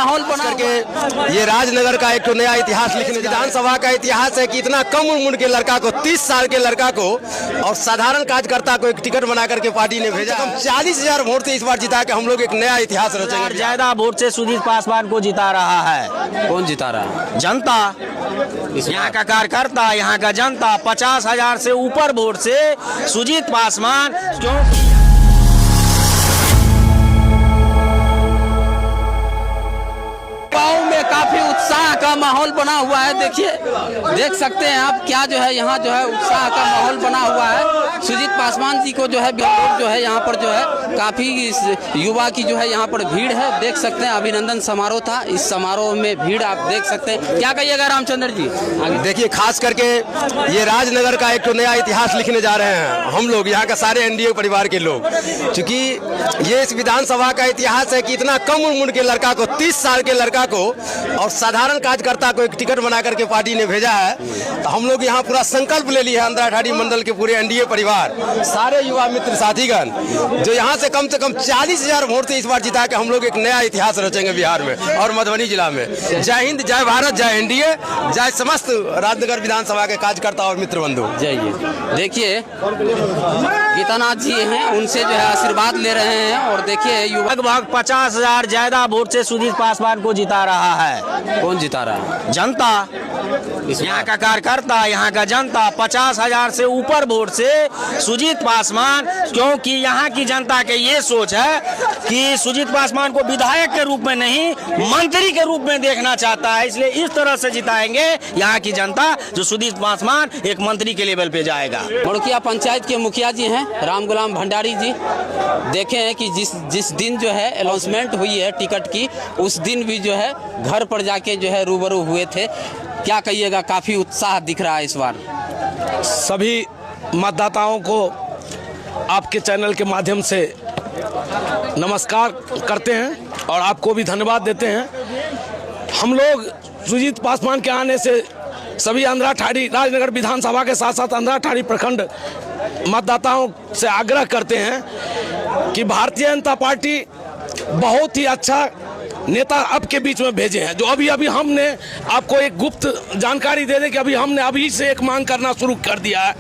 माहौल बना करके ये राजनगर का एक तो नया इतिहास लिखने विधानसभा का इतिहास है कि इतना कम उम्र के लड़का को 30 साल के लड़का को और साधारण कार्यकर्ता को एक टिकट बना करके पार्टी ने भेजा। हम 40,000 वोट से इस बार जिता के हम लोग एक नया इतिहास रचेंगे। ज्यादा वोट से सुजीत पासवान को जिता रहा है। कौन जिता रहा है? जनता, यहाँ का कार्यकर्ता, यहाँ का जनता 50,000 से ऊपर वोट से सुजीत पासवान। क्यों? गाँव में काफी उत्साह का माहौल बना हुआ है। देखिए, देख सकते हैं आप क्या जो है यहाँ जो है उत्साह का माहौल बना हुआ है। सुजीत पासवान जी को जो है लोग जो है यहाँ पर जो है काफी युवा की जो है यहाँ पर भीड़ है। देख सकते हैं अभिनंदन समारोह था, इस समारोह में भीड़ आप देख सकते हैं। क्या कहिएगा रामचंद्र जी? देखिए, खास करके ये राजनगर का एक तो नया इतिहास लिखने जा रहे हैं हम लोग, यहाँ का सारे एनडीए परिवार के लोग, क्योंकि ये इस विधानसभा का इतिहास है कि इतना कम उम्र के लड़का को 30 साल के लड़का को और साधारण कार्यकर्ता को एक टिकट बना करके पार्टी ने भेजा है। तो हम लोग यहाँ पूरा संकल्प ले लिया है, अंदर ठाड़ी मंडल के पूरे एनडीए परिवार, सारे युवा मित्र साथीगण, जो यहाँ से कम 40,000 वोट से इस बार जिता के हम लोग एक नया इतिहास रचेंगे बिहार में और मधुबनी जिला में। जय हिंद, जय भारत, जय एनडीए, जय समस्त राजनगर विधानसभा के कार्यकर्ता और मित्र बंधु। जय। देखिए, गीतानाथ जी हैं, उनसे जो है आशीर्वाद ले रहे हैं। और देखिए, युवा लगभग 50,000 ज्यादा वोट से सुजीत पासवान को जिता रहा है। कौन जिता रहा है? जनता, यहाँ का कार्यकर्ता, यहाँ का जनता 50,000 से ऊपर वोट से सुजीत पासवान। क्योंकि यहाँ की जनता के ये सोच है कि सुजीत पासवान को विधायक के रूप में नहीं, मंत्री के रूप में देखना चाहता है, इसलिए इस तरह से जिताएंगे यहाँ की जनता, जो सुजीत पासवान एक मंत्री के लेवल पे जाएगा। मुड़किया पंचायत के मुखिया जी हैं राम गुलाम भंडारी जी। देखे हैं कि जिस दिन जो है अनाउंसमेंट हुई है टिकट की, उस दिन भी जो है घर पर जाके जो है रूबरू हुए थे। क्या कहिएगा, काफी उत्साह दिख रहा है इस बार? सभी मतदाताओं को आपके चैनल के माध्यम से नमस्कार करते हैं और आपको भी धन्यवाद देते हैं। हम लोग सुजीत पासवान के आने से सभी अंधरा ठाड़ी राजनगर विधानसभा के साथ साथ अंधरा ठाड़ी प्रखंड मतदाताओं से आग्रह करते हैं कि भारतीय जनता पार्टी बहुत ही अच्छा नेता आपके बीच में भेजे हैं। जो अभी हमने आपको एक गुप्त जानकारी दे दें कि हमने अभी से एक मांग करना शुरू कर दिया है।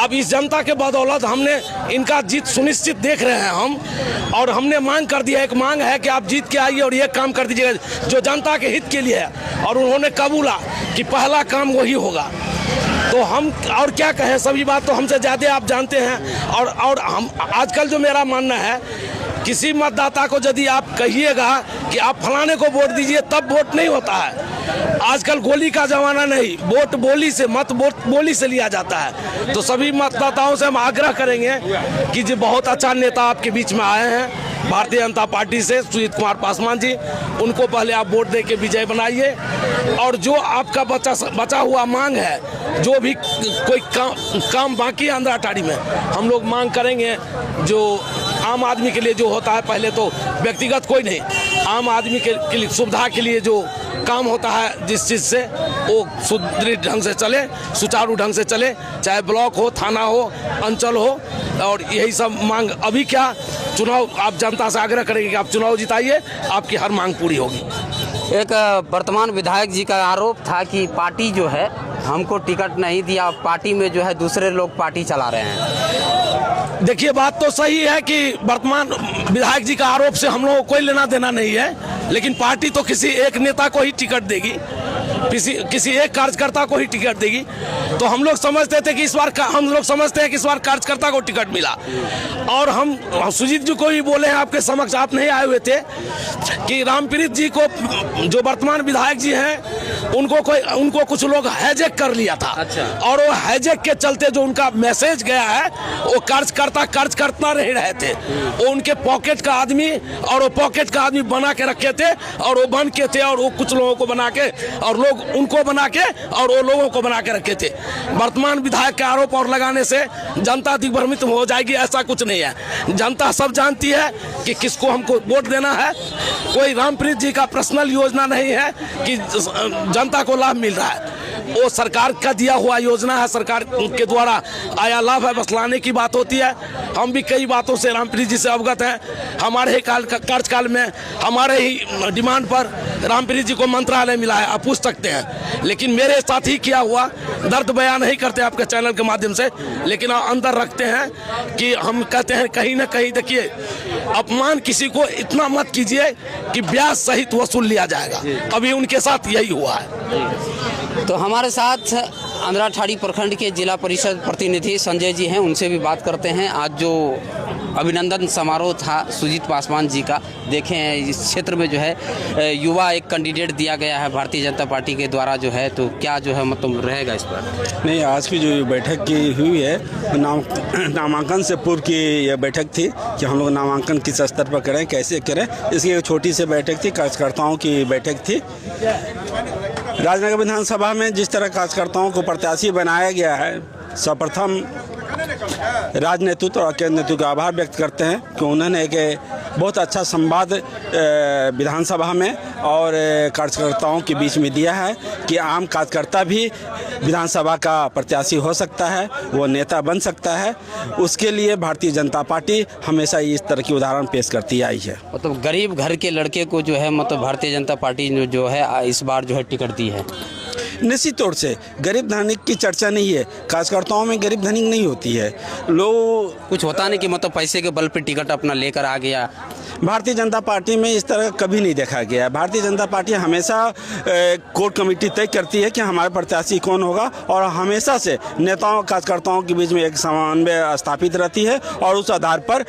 अब इस जनता के बदौलत हमने इनका जीत सुनिश्चित देख रहे हैं हम, और हमने मांग कर दिया, एक मांग है कि आप जीत के आइए और ये काम कर दीजिएगा जो जनता के हित के लिए है। और उन्होंने कबूला कि पहला काम वही होगा। तो हम और क्या कहें, सभी बात तो हमसे ज़्यादा आप जानते हैं। और हम आजकल जो मेरा मानना है, किसी मतदाता को यदि आप कहिएगा कि आप फलाने को वोट दीजिए, तब वोट नहीं होता है। आजकल गोली का जमाना नहीं, वोट बोली से, मत वोट बोली से लिया जाता है। तो सभी मतदाताओं से हम आग्रह करेंगे कि जो बहुत अच्छा नेता आपके बीच में आए हैं भारतीय जनता पार्टी से, सुजीत कुमार पासवान जी, उनको पहले आप वोट दे के विजय बनाइए। और जो आपका बचा हुआ मांग है, जो भी कोई काम बाकी है अंधरा ठाड़ी में, हम लोग मांग करेंगे। जो आम आदमी के लिए जो होता है, पहले तो व्यक्तिगत कोई नहीं, आम आदमी के लिए सुविधा के लिए जो काम होता है, जिस चीज़ से वो सुदृढ़ ढंग से चले, सुचारू ढंग से चले, चाहे ब्लॉक हो, थाना हो, अंचल हो, और यही सब मांग। अभी क्या चुनाव, आप जनता से आग्रह करेंगे कि आप चुनाव जिताइए, आपकी हर मांग पूरी होगी। एक वर्तमान विधायक जी का आरोप था कि पार्टी जो है हमको टिकट नहीं दिया, पार्टी में जो है दूसरे लोग पार्टी चला रहे हैं। देखिए, बात तो सही है कि वर्तमान विधायक जी का आरोप से हम लोगों को कोई लेना देना नहीं है, लेकिन पार्टी तो किसी एक नेता को ही टिकट देगी, किसी एक कार्यकर्ता को ही टिकट देगी। तो हम लोग समझते थे कि इस बार कार्यकर्ता को टिकट मिला। और हम सुजीत जी को भी बोले हैं आपके समक्ष, आप नहीं आए हुए थे, कि रामप्रीत जी को, जो वर्तमान विधायक जी हैं, उनको कुछ लोग हैजेक कर लिया था। अच्छा। और वो हैजेक के चलते जो उनका मैसेज गया है, वो कार्यकर्ता नहीं रहे थे, वो उनके पॉकेट का आदमी, और वो पॉकेट का आदमी बना के रखे थे, और वो बन के थे, और वो कुछ लोगों को बना के, और लोग उनको बना के, और वो लोगों को बना के रखे थे। वर्तमान विधायक के आरोप और लगाने से जनता दिग्भ्रमित हो जाएगी, ऐसा कुछ नहीं है। जनता सब जानती है कि किसको हमको वोट देना है। कोई रामप्रीत जी का पर्सनल योजना नहीं है कि जनता को लाभ मिल रहा है, वो सरकार का दिया हुआ योजना है, सरकार के द्वारा आया लाभ है, बस लाने की बात होती है। हम भी कई बातों से रामप्रीत जी से अवगत हैं। हमारे ही कार्यकाल में, हमारे ही डिमांड पर रामप्रीत जी को मंत्रालय मिला है, आप पूछ सकते हैं। लेकिन मेरे साथ ही क्या हुआ, दर्द बयान नहीं करते आपके चैनल के माध्यम से, लेकिन अंदर रखते हैं कि हम कहते हैं कहीं ना कहीं देखिए, अपमान किसी को इतना मत कीजिए कि ब्याज सहित वसूल लिया जाएगा। अभी उनके साथ यही हुआ है। तो हमारे साथ अंधराठाड़ी प्रखंड के जिला परिषद प्रतिनिधि संजय जी हैं, उनसे भी बात करते हैं। आज जो अभिनंदन समारोह था सुजीत पासवान जी का, देखें इस क्षेत्र में जो है युवा एक कैंडिडेट दिया गया है भारतीय जनता पार्टी के द्वारा जो है, तो क्या जो है मतलब रहेगा इस पर? नहीं, आज की जो बैठक की हुई है नामांकन से पूर्व की यह बैठक थी कि हम लोग नामांकन किस स्तर पर करें, कैसे करें, इसकी एक छोटी सी बैठक थी, कार्यकर्ताओं की बैठक थी। राजनगर विधानसभा में जिस तरह कार्यकर्ताओं को प्रत्याशी बनाया गया है, सर्वप्रथम राजनेतृत्व और केंद्र नेतृत्व का आभार व्यक्त करते हैं कि उन्होंने एक बहुत अच्छा संवाद विधानसभा में और कार्यकर्ताओं के बीच में दिया है कि आम कार्यकर्ता भी विधानसभा का प्रत्याशी हो सकता है, वो नेता बन सकता है। उसके लिए भारतीय जनता पार्टी हमेशा इस तरह की उदाहरण पेश करती आई है। मतलब गरीब घर के लड़के को जो है मतलब भारतीय जनता पार्टी ने जो है इस बार जो है टिकट दी है। निश्चित तौर से गरीब धनिक की चर्चा नहीं है, कार्यकर्ताओं में गरीब धनिक नहीं होती है। लोग कुछ होता नहीं कि मतलब पैसे के बल पे टिकट अपना लेकर आ गया। भारतीय जनता पार्टी में इस तरह कभी नहीं देखा गया है। भारतीय जनता पार्टी हमेशा कोर कमेटी तय करती है कि हमारे प्रत्याशी कौन होगा, और हमेशा से नेताओं कार्यकर्ताओं के बीच में एक समन्वय स्थापित रहती है और उस आधार पर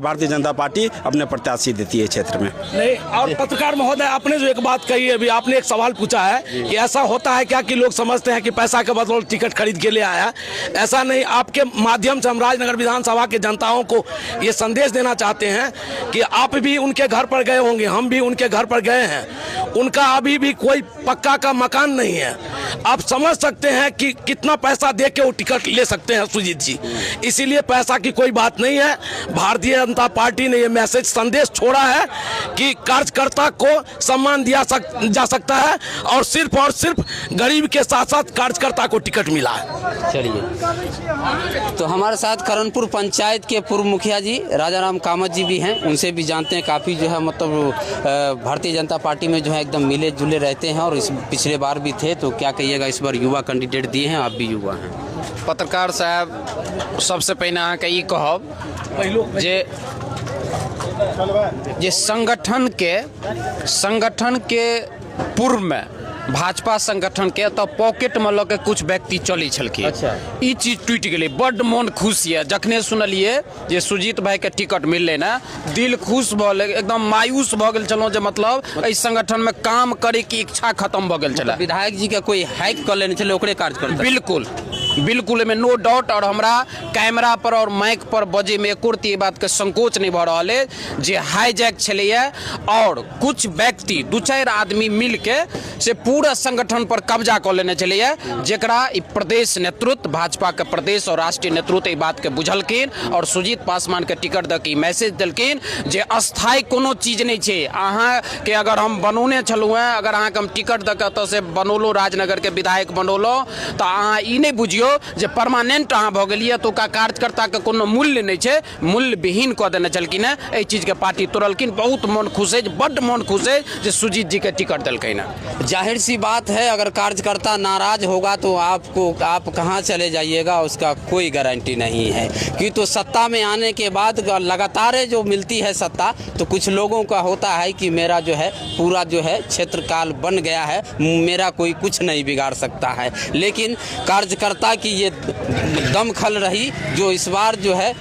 भारतीय जनता पार्टी अपने प्रत्याशी देती है क्षेत्र में। नहीं, और पत्रकार महोदय, आपने जो एक बात कही है, अभी आपने एक सवाल पूछा है कि ऐसा होता है क्या कि लोग समझते हैं कि पैसा के बदौलत टिकट खरीद के ले आया। ऐसा नहीं, आपके माध्यम से हम राजनगर विधानसभा के जनताओं को ये संदेश देना चाहते हैं कि आप भी उनके घर पर गए होंगे, हम भी उनके घर पर गए हैं। उनका अभी भी कोई पक्का का मकान नहीं है। आप समझ सकते हैं कि कितना पैसा दे के वो टिकट ले सकते हैं सुजीत जी। इसीलिए पैसा की कोई बात नहीं है। भारतीय जनता पार्टी ने ये मैसेज संदेश छोड़ा है कि कार्यकर्ता को सम्मान दिया जा सकता है, और सिर्फ गरीब के साथ साथ कार्यकर्ता को टिकट मिला है। चलिए, तो हमारे साथ करणपुर पंचायत के पूर्व मुखिया जी राजाराम कामत जी भी हैं, उनसे भी जानते हैं। काफ़ी जो है मतलब भारतीय जनता पार्टी में जो है एकदम मिले जुले रहते हैं, और इस पिछले बार भी थे। तो क्या कहिएगा, इस बार युवा कैंडिडेट दिए हैं, आप भी युवा हैं। पत्रकार साहब, सबसे पहले अहाँके ई कहब जे संगठन के पूर्व में भाजपा संगठन के तो पॉकेट में लऽ के कुछ व्यक्ति चलै छलखिन। अच्छा, ई चीज टूटि गेलै। बड्ड मोन खुश ये जखने सुनलिए जे सुजीत भाई के टिकट मिललै ना, दिल खुश भऽ गेलै, एकदम मायूस भऽ गेल छलहुँ जे मतलब एहि संगठन में काम करे की इच्छा खत्म भऽ गेल छलै। विधायक जी के कोई हाइक कर लेने चले ओकरे कार्यकर्ता? बिल्कुल एहिमे नो डाउट। और हमरा कैमरा पर और माइक पर बजे में एको रत्ती बात के संकोच नहीं भऽ रहल है जे हाईजैक छलैया, और कुछ व्यक्ति 2-4 आदमी मिल के से पूरा संगठन पर कब्जा कर लेने चलैया, जेकरा प्रदेश नेतृत्व, भाजपा के प्रदेश और राष्ट्रीय नेतृत्व ई बात के बुझलखिन, और सुजीत पासवान के टिकट दऽ के मैसेज देलखिन जे अस्थायी कोनो चीज नहीं छै। अहाँ के अगर हम बनौने छलहुँ हैं, अगर अहाँ के हम टिकट दऽ के एतऽ से बनौलहुँ, राजनगर के विधायक बनौलहुँ, तऽ अहाँ ई नहीं बुझियो जे परमानेंट अहाँ भऽ गेलियै, तो का कार्यकर्ता के कोनो मूल्य नहीं छै, मूल्य विहीन कऽ देने छलखिन हैं। एहि चीज के पार्टी तोड़लखिन। बहुत मन खुश है, बड्ड मन खुश है जे सुजीत जी के टिकट देलखिन हैं। जाहिर सी बात है, अगर कार्यकर्ता नाराज होगा तो आप कहाँ चले जाइएगा उसका कोई गारंटी नहीं है। क्योंकि तो सत्ता में आने के बाद लगातार जो मिलती है सत्ता, तो कुछ लोगों का होता है कि मेरा जो है पूरा जो है क्षेत्रकाल बन गया है, मेरा कोई कुछ नहीं बिगाड़ सकता है। लेकिन कार्यकर्ता की ये दमखल रही, जो इस बार जो है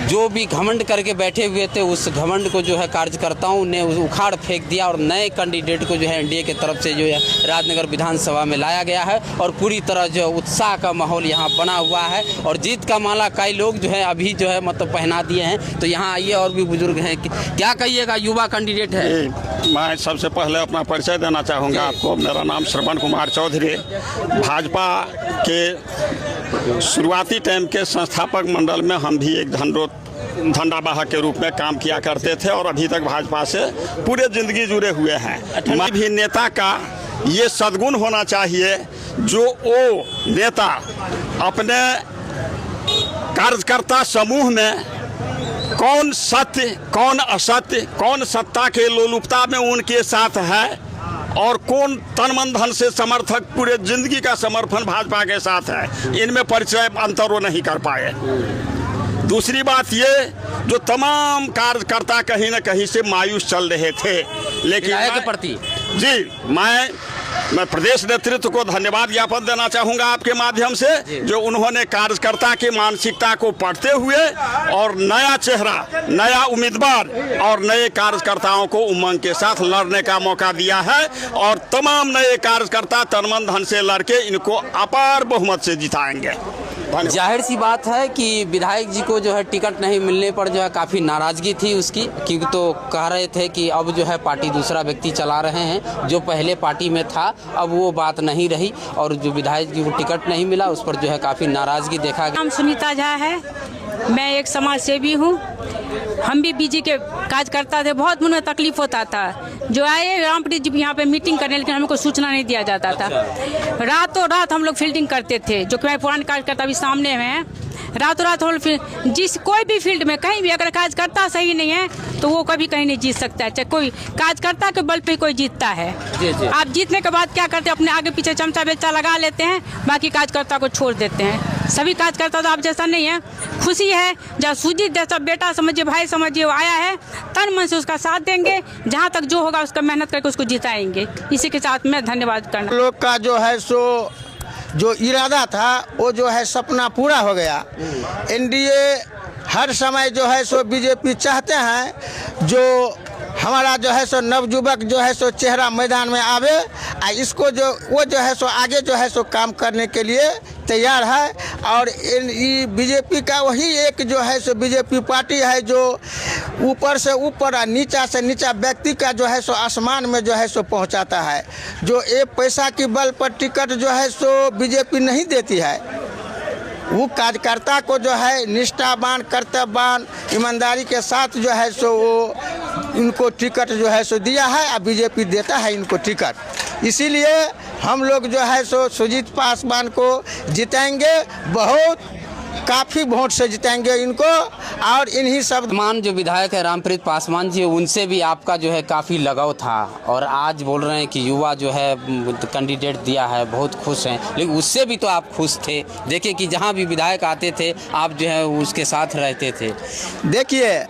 जो भी घमंड करके बैठे हुए थे, उस घमंड को जो है कार्यकर्ताओं ने उखाड़ फेंक दिया, और नए कैंडिडेट को जो है एनडीए की तरफ से जो है राजनगर विधानसभा में लाया गया है, और पूरी तरह जो उत्साह का माहौल यहाँ बना हुआ है, और जीत का माला कई लोग जो है अभी जो है मतलब पहना दिए हैं। तो यहाँ आइए, और भी बुजुर्ग हैं, क्या कहिएगा, युवा कैंडिडेट है। मैं सबसे पहले अपना परिचय देना चाहूँगा आपको। मेरा नाम श्रवण कुमार चौधरी, भाजपा के शुरुआती टाइम के संस्थापक मंडल में हम भी एक झंडावाहक के रूप में काम किया करते थे, और अभी तक भाजपा से पूरे जिंदगी जुड़े हुए हैं। मैं भी नेता का ये सद्गुण होना चाहिए जो वो नेता अपने कार्यकर्ता समूह में कौन सत्य, कौन असत्य, कौन सत्ता के लोलुपता में उनके साथ है और कौन तन मन धन से समर्थक पूरे जिंदगी का समर्पण भाजपा के साथ है, इनमें परिचय अंतर वो नहीं कर पाए। दूसरी बात ये, जो तमाम कार्यकर्ता कहीं न कहीं से मायूस चल रहे थे, लेकिन के प्रति जी मैं प्रदेश नेतृत्व को धन्यवाद ज्ञापन देना चाहूँगा आपके माध्यम से, जो उन्होंने कार्यकर्ता की मानसिकता को पढ़ते हुए और नया चेहरा, नया उम्मीदवार और नए कार्यकर्ताओं को उमंग के साथ लड़ने का मौका दिया है और तमाम नए कार्यकर्ता तन मन धन से लड़के इनको अपार बहुमत से जिताएंगे। जाहिर सी बात है कि विधायक जी को जो है टिकट नहीं मिलने पर जो है काफ़ी नाराज़गी थी उसकी, क्योंकि तो कह रहे थे कि अब जो है पार्टी दूसरा व्यक्ति चला रहे हैं, जो पहले पार्टी में था अब वो बात नहीं रही और जो विधायक जी को टिकट नहीं मिला उस पर जो है काफ़ी नाराज़गी देखा गया। नाम सुनीता झा है, मैं एक समाज सेवी हूँ। हम भी बीजी के कार्यकर्ता थे, बहुत मन में तकलीफ होता था। जो आए रामप्रीत जी यहाँ पे मीटिंग करने, लेकिन हमको सूचना नहीं दिया जाता था। रातों रात हम लोग फील्डिंग करते थे, जो कि मैं पुराने कार्यकर्ता भी सामने हैं। रातों रात हम जिस कोई भी फील्ड में कहीं भी अगर कार्यकर्ता सही नहीं है तो वो कभी कहीं नहीं जीत सकता है। चाहे कोई कार्यकर्ता के बल पे कोई जीतता है। आप जीतने के बाद क्या करते हैं, अपने आगे पीछे चमचा बेचा लगा लेते हैं, बाकी कार्यकर्ता को छोड़ देते हैं। सभी कार्यकर्ता तो आप जैसा नहीं है। खुशी है जब सुजीत जैसा बेटा समझिए, भाई समझिए, वो आया है, तन मन से उसका साथ देंगे, जहाँ तक जो होगा उसका मेहनत करके उसको जिताएंगे। इसी के साथ मैं धन्यवाद करना। लोग का जो है सो जो इरादा था वो जो है सपना पूरा हो गया। एनडीए हर समय जो है सो बीजेपी चाहते हैं जो हमारा जो है सो नवयुवक जो है सो चेहरा मैदान में आवे, इसको जो वो जो है सो आगे जो है सो काम करने के लिए तैयार है। और बीजेपी का वही एक जो है सो बीजेपी पार्टी है जो ऊपर से ऊपर और नीचा से नीचा व्यक्ति का जो है सो आसमान में जो है सो पहुंचाता है। जो एक पैसा की बल पर टिकट जो है सो बीजेपी नहीं देती है, वो कार्यकर्ता को जो है निष्ठावान, कर्तव्यवान, ईमानदारी के साथ जो है सो वो इनको टिकट जो है सो दिया है और बीजेपी देता है इनको टिकट। इसीलिए हम लोग जो है सो सुजीत पासवान को जिताएंगे, बहुत काफ़ी वोट से जिताएंगे इनको। और इन्हीं सब मान जो विधायक है रामप्रीत पासवान जी, उनसे भी आपका जो है काफ़ी लगाव था और आज बोल रहे हैं कि युवा जो है कैंडिडेट दिया है, बहुत खुश हैं। लेकिन उससे भी तो आप खुश थे। देखिए कि जहाँ भी विधायक आते थे आप जो है उसके साथ रहते थे। देखिए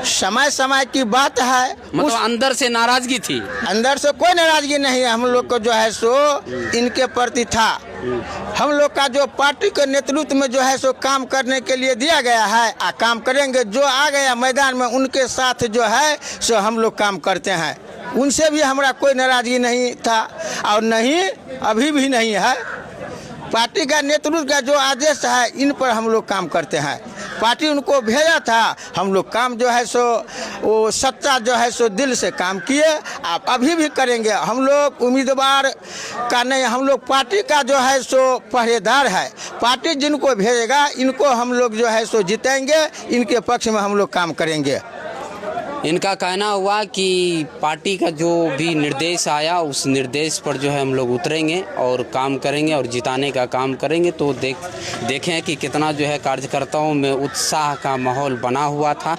समय समय की बात है, मतलब अंदर से नाराज़गी थी? अंदर से कोई नाराज़गी नहीं है। हम लोग को जो है सो इनके प्रति था। हम लोग का जो पार्टी के नेतृत्व में जो है सो काम करने के लिए दिया गया है, काम करेंगे। जो आ गया मैदान में उनके साथ जो है सो हम लोग काम करते हैं। उनसे भी हमारा कोई नाराज़गी नहीं था और नहीं अभी भी नहीं है। पार्टी का नेतृत्व का जो आदेश है इन पर हम लोग काम करते हैं। पार्टी उनको भेजा था, हम लोग काम जो है सो वो सच्चा जो है सो दिल से काम किए, आप अभी भी करेंगे। हम लोग उम्मीदवार का नहीं, हम लोग पार्टी का जो है सो पहरेदार है। पार्टी जिनको भेजेगा इनको हम लोग जो है सो जिताएंगे, इनके पक्ष में हम लोग काम करेंगे। इनका कहना हुआ कि पार्टी का जो भी निर्देश आया उस निर्देश पर जो है हम लोग उतरेंगे और काम करेंगे और जिताने का काम करेंगे। तो देखें कि कितना जो है कार्यकर्ताओं में उत्साह का माहौल बना हुआ था।